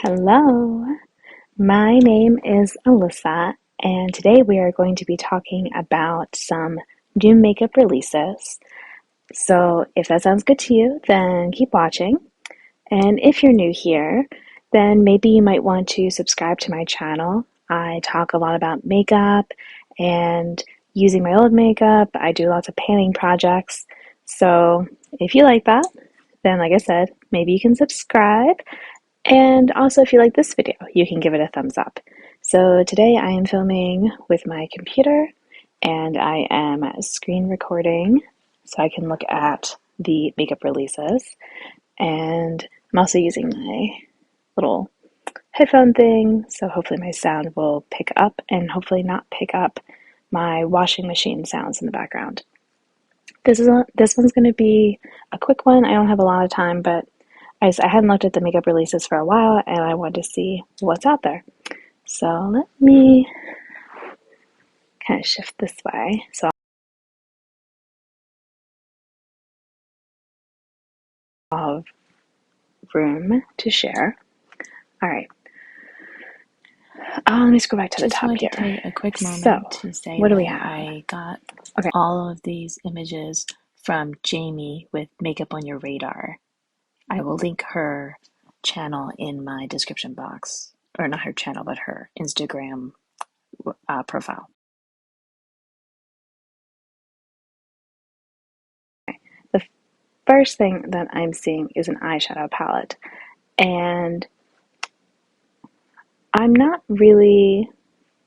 Hello, my name is Alyssa, and today we are going to be talking about some new makeup releases. So, if that sounds good to you, then keep watching. And if you're new here, then maybe you might want to subscribe to my channel. I talk a lot about makeup and using my old makeup. I do lots of painting projects. So, if you like that, then like I said, maybe you can subscribe. And also, if you like this video, you can give it a thumbs up. So today I am filming with my computer and I am screen recording so I can look at the makeup releases. And I'm also using my little headphone thing, so hopefully my sound will pick up and hopefully not pick up my washing machine sounds in the background. This one's going to be a quick one. I don't have a lot of time, but I hadn't looked at the makeup releases for a while and I wanted to see what's out there. So let me kind of shift this way so I'll have room to share. All right. Let me scroll back to the Just top wanted here. to take a quick So, moment to say what do that we have? I got Okay. all of these images from Jamie with Makeup on Your Radar. I will link her channel in my description box, or not her channel, but her Instagram profile. The first thing that I'm seeing is an eyeshadow palette. And I'm not really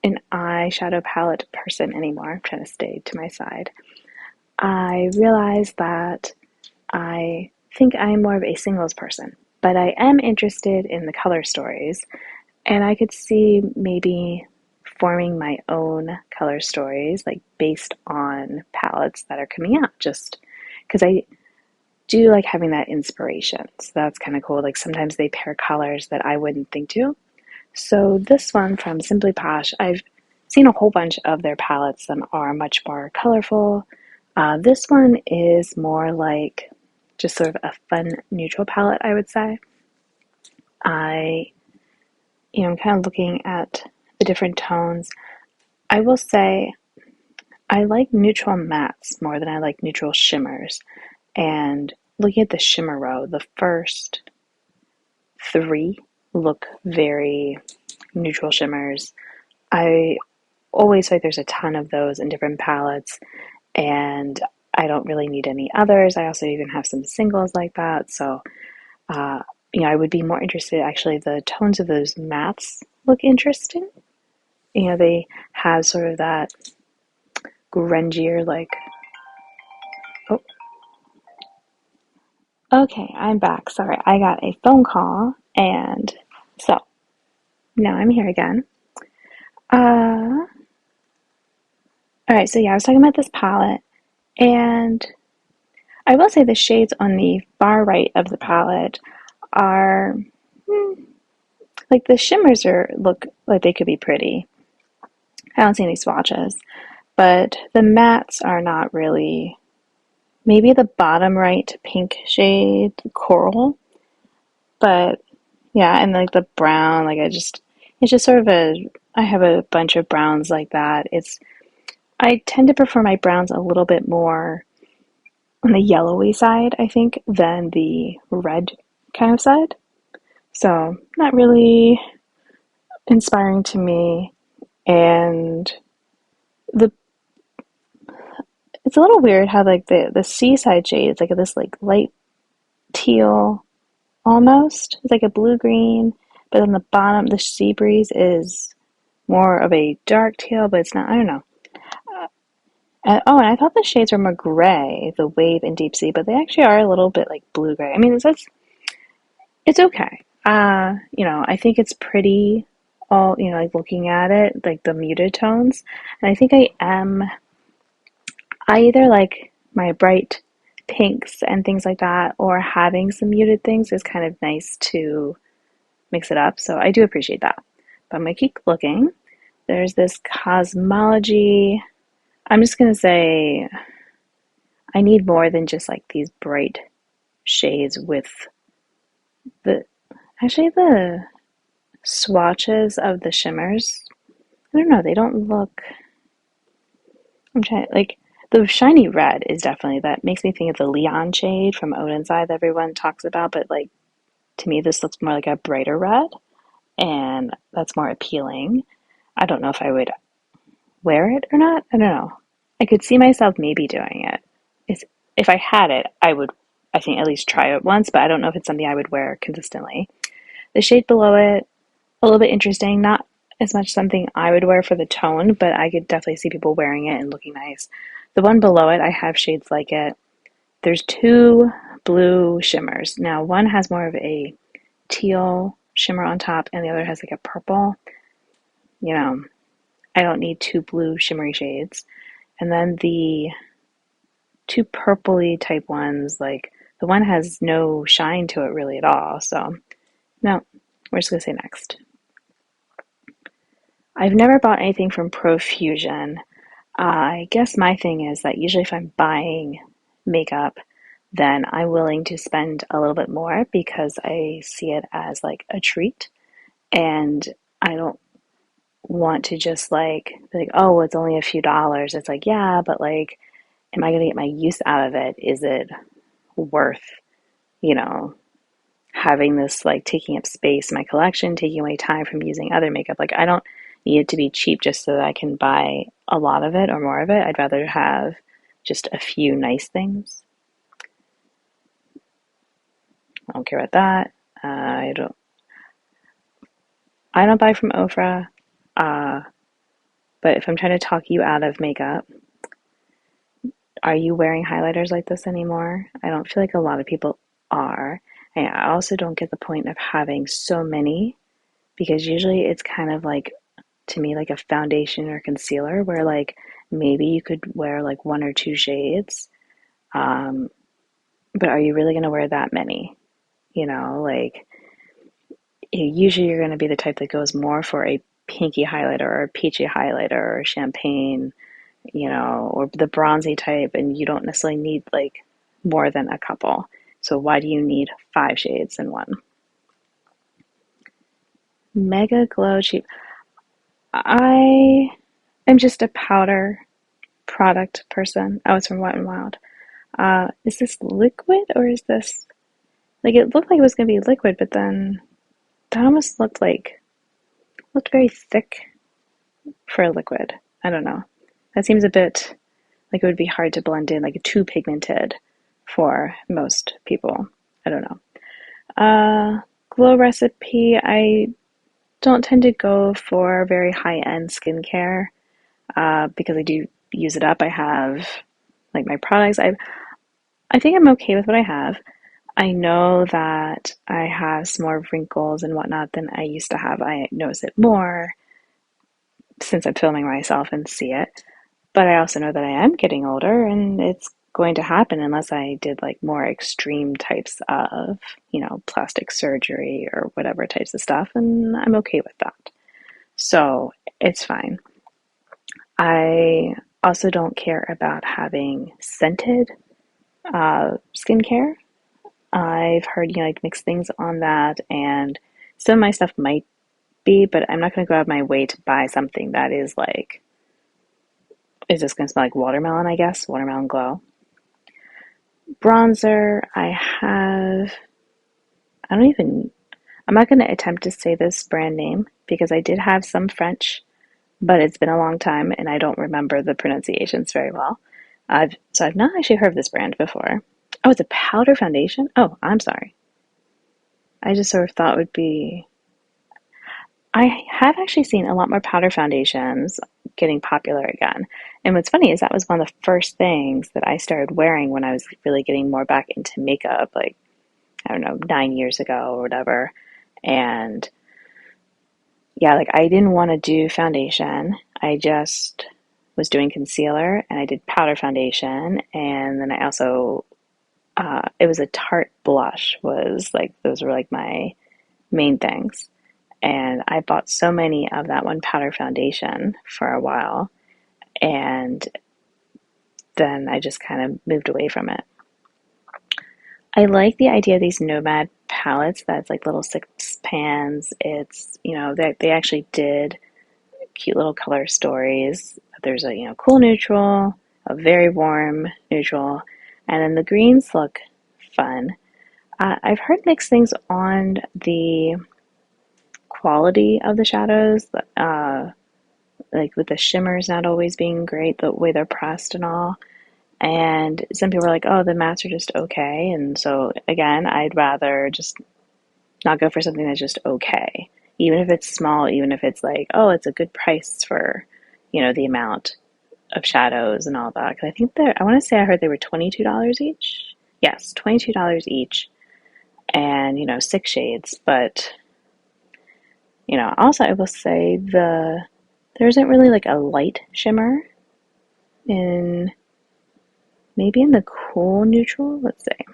an eyeshadow palette person anymore. I'm trying to stay to my side. I realized that I think I am more of a singles person, but I am interested in the color stories, and I could see maybe forming my own color stories, like based on palettes that are coming out, just because I do like having that inspiration. So that's kind of cool. Like sometimes they pair colors that I wouldn't think to. So this one from Simply Posh, I've seen a whole bunch of their palettes that are much more colorful. This one is more like just sort of a fun neutral palette, I would say. I, I'm kind of looking at the different tones. I will say I like neutral mattes more than I like neutral shimmers. And looking at the shimmer row, the first three look very neutral shimmers. I always feel like there's a ton of those in different palettes, and I don't really need any others. I also even have some singles like that, so uh, I would be more interested. Actually, the tones of those mattes look interesting. They have sort of that grungier, like, oh, okay, I'm back. Sorry, I got a phone call, and so now I'm here again. All right, so yeah, I was talking about this palette, and I will say the shades on the far right of the palette are like the shimmers are look like they could be pretty. I don't see any swatches, but the mattes are not really. Maybe the bottom right pink shade, coral, but yeah, and like the brown, it's just sort of I have a bunch of browns like that. I tend to prefer my browns a little bit more on the yellowy side, I think, than the red kind of side. So, not really inspiring to me. And the it's a little weird how like the seaside shade is like this like light teal almost. It's like a blue green, but on the bottom the sea breeze is more of a dark teal, but it's not. I don't know. And I thought the shades were more gray, the wave and deep sea, but they actually are a little bit like blue gray. I mean, it's okay. I think it's pretty. All like looking at it, like the muted tones, and I think I either like my bright pinks and things like that, or having some muted things is kind of nice to mix it up. So I do appreciate that. But I'm gonna keep looking. There's this cosmology. I'm just gonna say I need more than just like these bright shades with the actually the swatches of the shimmers. I don't know, they don't look, I'm trying, like, the shiny red is definitely, that makes me think of the Leon shade from Odin's Eye that everyone talks about, but like, to me, this looks more like a brighter red, and that's more appealing. I don't know if I would wear it or not. I don't know. I could see myself maybe doing it. It's, if I had it, I would, I think, at least try it once, but I don't know if it's something I would wear consistently. The shade below it, a little bit interesting. Not as much something I would wear for the tone, but I could definitely see people wearing it and looking nice. The one below it, I have shades like it. There's two blue shimmers. Now, one has more of a teal shimmer on top, and the other has like a purple. You know, I don't need two blue shimmery shades. And then the two purpley type ones, like the one has no shine to it really at all. So, no, we're just gonna say next. I've never bought anything from Profusion. I guess my thing is that usually if I'm buying makeup, then I'm willing to spend a little bit more because I see it as like a treat. And I don't want to just like be like, oh, it's only a few dollars. It's like, yeah, but like, am I going to get my use out of it? Is it worth, you know, having this like taking up space in my collection, taking away time from using other makeup? Like, I don't need it to be cheap just so that I can buy a lot of it or more of it. I'd rather have just a few nice things. I don't care about that. I don't buy from Ofra. Uh, but if I'm trying to talk you out of makeup, are you wearing highlighters like this anymore? I don't feel like a lot of people are. And I also don't get the point of having so many because usually it's kind of like, to me, like a foundation or concealer where like maybe you could wear like one or two shades. Um, but are you really going to wear that many? You know, like usually you're going to be the type that goes more for a pinky highlighter or a peachy highlighter or champagne, you know, or the bronzy type, and you don't necessarily need like more than a couple. So why do you need five shades in one? Mega Glow Cheap. I am just a powder product person. Oh, it's from Wet n Wild. Is this liquid or is this like it looked like it was gonna be liquid, but then that almost looked very thick for a liquid. I don't know. That seems a bit like it would be hard to blend in, like too pigmented for most people. I don't know. Glow Recipe, I don't tend to go for very high-end skincare because I do use it up. I have like my products. I think I'm okay with what I have. I know that I have some more wrinkles and whatnot than I used to have. I notice it more since I'm filming myself and see it. But I also know that I am getting older and it's going to happen unless I did like more extreme types of, you know, plastic surgery or whatever types of stuff. And I'm okay with that. So it's fine. I also don't care about having scented skincare. I've heard, you know, like mixed things on that, and some of my stuff might be, but I'm not going to go out of my way to buy something that is like, is this going to smell like watermelon, I guess? Watermelon Glow. Bronzer, I don't even, I'm not going to attempt to say this brand name because I did have some French, but it's been a long time and I don't remember the pronunciations very well. So I've not actually heard of this brand before. Oh, it's a powder foundation? Oh, I'm sorry. I just sort of thought it would be. I have actually seen a lot more powder foundations getting popular again. And what's funny is that was one of the first things that I started wearing when I was really getting more back into makeup, like, I don't know, 9 years ago or whatever. And yeah, like I didn't want to do foundation. I just was doing concealer and I did powder foundation. And then I also, it was a Tarte blush, was like, those were like my main things. And I bought so many of that one powder foundation for a while, and then I just kind of moved away from it. I like the idea of these nomad palettes that's like little six pans. It's, they actually did cute little color stories. There's a, cool neutral, a very warm neutral, and then the greens look fun. I've heard mixed things on the quality of the shadows, like with the shimmers not always being great, the way they're pressed and all. And some people are like, oh, the mattes are just okay. And so, again, I'd rather just not go for something that's just okay. Even if it's small, even if it's like, oh, it's a good price for, the amount of shadows and all that. Because I think I want to say I heard they were $22 each. Yes, $22 each. And, 6 shades. But, also I will say there isn't really like a light shimmer in, maybe in the cool neutral. Let's see.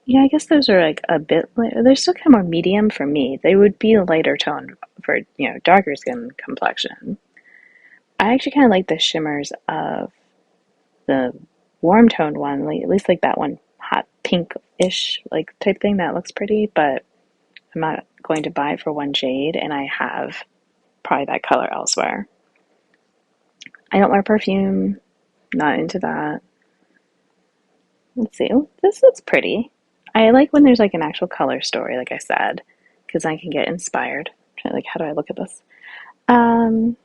Yeah, I guess those are like a bit lighter. They're still kind of more medium for me. They would be a lighter tone for, darker skin complexion. I actually kind of like the shimmers of the warm toned one, like at least like that one hot pink-ish like type thing that looks pretty, but I'm not going to buy it for one shade, and I have probably that color elsewhere. I don't wear perfume, not into that. Let's see. Oh, this looks pretty. I like when there's like an actual color story, like I said, because I can get inspired. Like, how do I look at this? Um,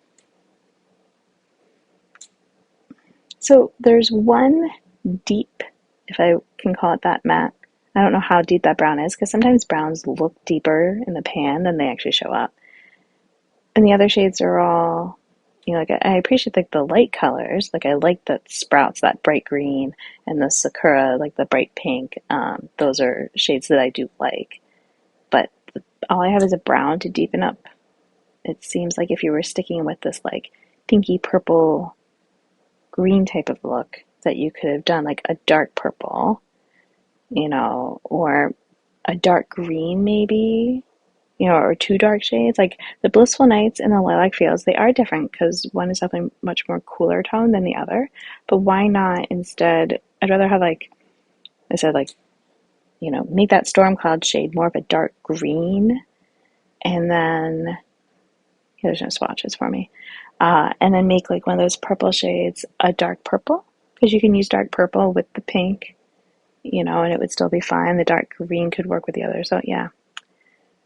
so there's one deep, if I can call it that, matte. I don't know how deep that brown is, because sometimes browns look deeper in the pan than they actually show up. And the other shades are all, like I appreciate like the light colors. Like I like the sprouts, that bright green, and the sakura, like the bright pink. Those are shades that I do like. But all I have is a brown to deepen up. It seems like if you were sticking with this like pinky purple green type of look, that you could have done like a dark purple, or a dark green maybe, or two dark shades. Like the Blissful Nights and the Lilac Fields, they are different because one is definitely much more cooler tone than the other. But why not instead? I'd rather have like I said, like make that Storm Cloud shade more of a dark green, and then there's no swatches for me. And then make like one of those purple shades a dark purple, because you can use dark purple with the pink, and it would still be fine. The dark green could work with the other. So yeah,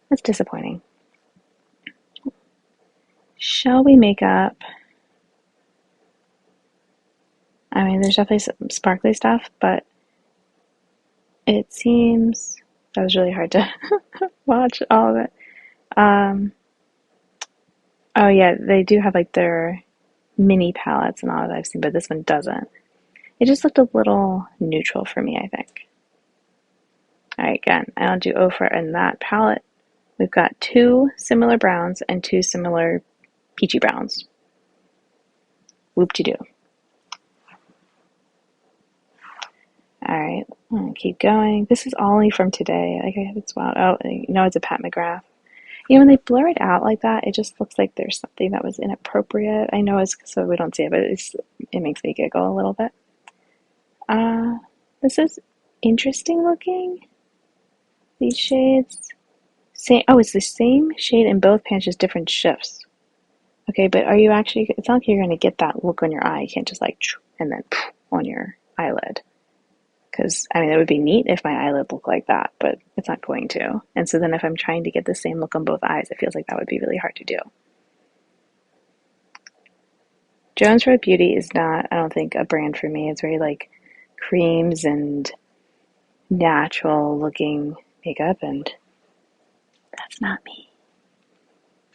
that's disappointing. Shall we make up? I mean, there's definitely some sparkly stuff, but it seems that was really hard to watch all of it. Um, oh yeah, they do have like their mini palettes and all that I've seen, but this one doesn't. It just looked a little neutral for me, I think. All right, again, I'll do Ophir in that palette. We've got two similar browns and two similar peachy browns. Whoop-de-doo. All right, I'm gonna keep going. This is only from today. Like, it's wild. Oh, it's a Pat McGrath. When they blur it out like that, it just looks like there's something that was inappropriate. I know it's so we don't see it, but it makes me giggle a little bit. This is interesting looking. These shades. It's the same shade in both pans, just different shifts. Okay, but are you actually, it's not like you're going to get that look on your eye. You can't just like, and then on your eyelid. Because, I mean, it would be neat if my eyelid looked like that, but it's not going to. And so then if I'm trying to get the same look on both eyes, it feels like that would be really hard to do. Jones Road Beauty is not, I don't think, a brand for me. It's very like creams and natural looking makeup, and that's not me.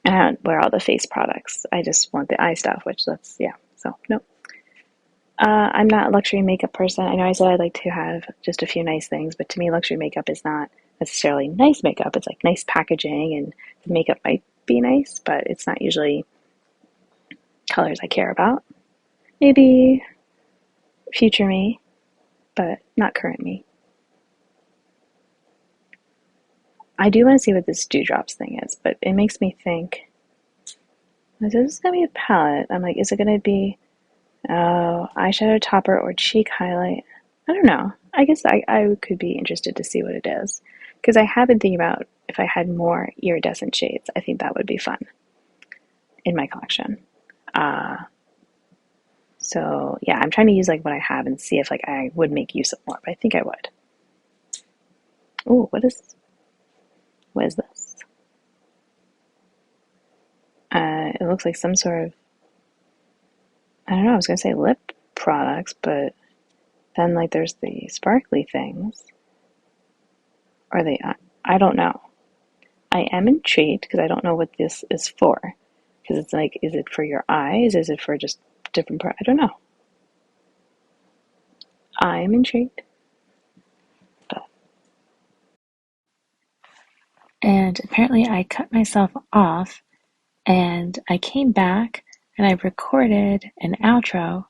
And I don't wear all the face products. I just want the eye stuff, which so nope. I'm not a luxury makeup person. I know I said I'd like to have just a few nice things, but to me, luxury makeup is not necessarily nice makeup. It's like nice packaging, and the makeup might be nice, but it's not usually colors I care about. Maybe future me, but not current me. I do want to see what this Dewdrops thing is, but it makes me think, is this going to be a palette? I'm like, is it going to be eyeshadow topper or cheek highlight? I don't know. I guess I could be interested to see what it is. Because I have been thinking about if I had more iridescent shades, I think that would be fun in my collection. Uh, so yeah, I'm trying to use like what I have and see if like I would make use of more, but I think I would. Oh, what is this? It looks like some sort of, I don't know, I was gonna say lip products, but then like there's the sparkly things. Are they, I don't know. I am intrigued because I don't know what this is for. Because it's like, is it for your eyes? Is it for just different part? I don't know. I'm intrigued. But And apparently I cut myself off and I came back and I recorded an outro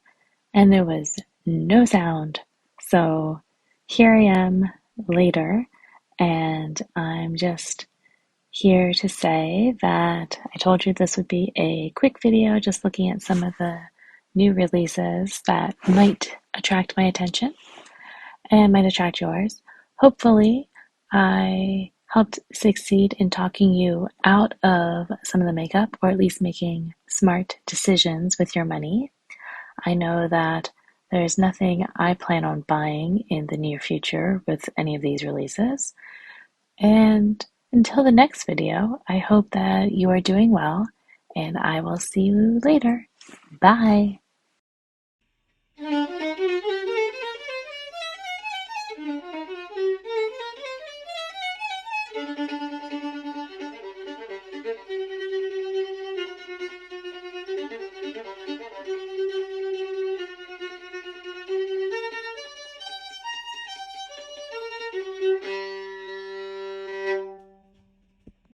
and there was no sound. So here I am later and I'm just here to say that I told you this would be a quick video just looking at some of the new releases that might attract my attention and might attract yours. Hopefully, I helped succeed in talking you out of some of the makeup, or at least making smart decisions with your money. I know that there's nothing I plan on buying in the near future with any of these releases. And until the next video, I hope that you are doing well, and I will see you later. Bye.